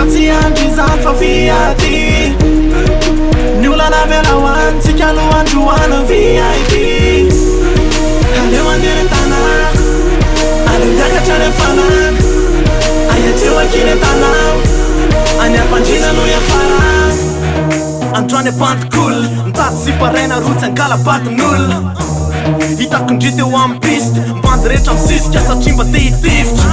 satsy andrizany fa viady ny olana vela hoany tsika no androana VIP aleo andeha an-tanako aleo hiakatra ny fanana ayatseo ankiny an-tanao any ampandrina no iafara androany apantikol mitady siparena rotsy ankalabatin'olona hitako indry teo amin'ny piste mbandy rehetra misisika satria mba te hitivitra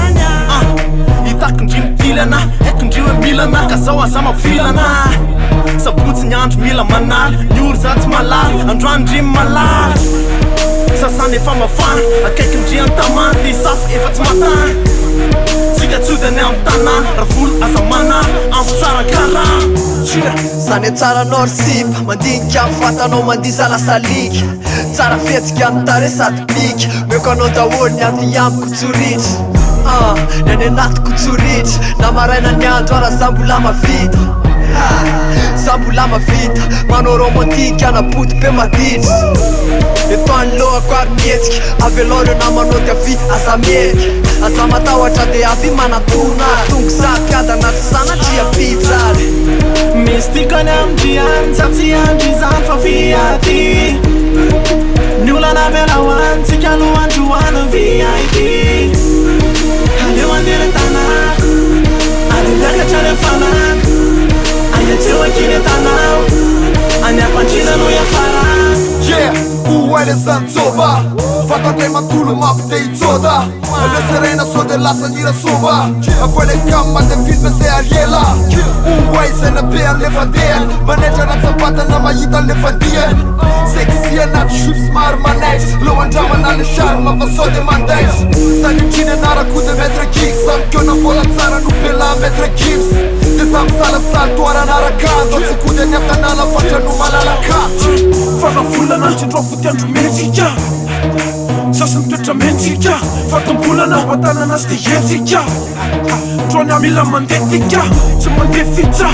hitako indry mitilana haiko indry hoe milana ka zao aza mampifilana sabotsy ny andro mila manaly ny oro za tsy malala androany indry malala sasany efa mafana akaiky indry antamana ty safo efa tsy matana tsika tsodany amin'ny tanana raha volo aza manana ampy tsara karana zany tsara norsipa mandinika mifatanao mandisa lasalika tsara fetsika antare sady pika meko anao daholo ny anty amiko tsoritra ny any anatiko tsoritra na maraina ny andro ara za mbola mavita za mbola mavita manao romantika anapody be maditra etoany lohako ary mihetsika aveloreo na manao diavy aza mieky aza matahotra de avy manatona tongo zaky ada anaty sanatria pitsary misy tikany amindriany satsy andrizany fa viady ny olana vela hoany tsika no androana VIP aleo andeha an-tanako aleo hiakatra ny fanana ayatseo ankiny an-tanao any ampandrina no iafara uele zantsoba fatandray matolo mapy te hitsoda aleo serena so de lasa nira soba avoele kamma de filme zay ariela uway zay nabe an'le fandehany manetra anatsapatana mahita an'le fandiany sexy anaty shops maro manaitry lo andramana le charme fa so de mandaitry zany indriny anarako de maître gigs samykeo nambola tsara no pela maître gims de za misalasala toaranarakato tsy kody any atanana fatra no malalaka faravolana tsindro foty andro metsika sasany toetra mentsika fatombolana matanana sy de hetsika drony amila mandetika tsy mandefitra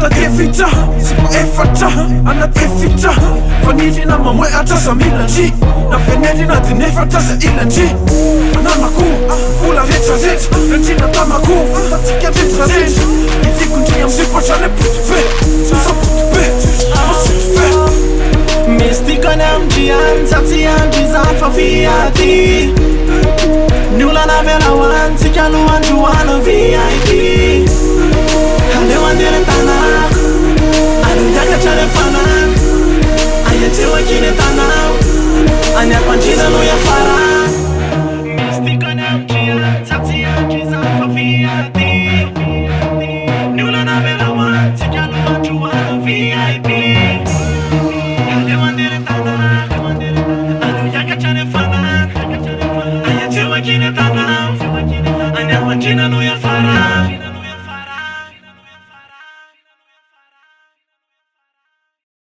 tadefitra sy po efatra anaty efitra fanirina mamoe atraza milandry na venelina de nefatra za ilandry ananako vola retraretra randrina tamako fatatsika retraretra itikondry amsipatra ny potibe sa potibe masotibe misy tikany amindriany satsy andrizany fa viady ny olana vela hoany tsika no androana VIP aleo andeha an-tanako aleo hiakatra ny fanana ayatseo ankiny an-tanao any ampandrina no iafara misy tikany amindriany satsy andrizany fa viady ny olana vela hoany tsika no androana VIP Kine tanao, anya pachina no ya fara.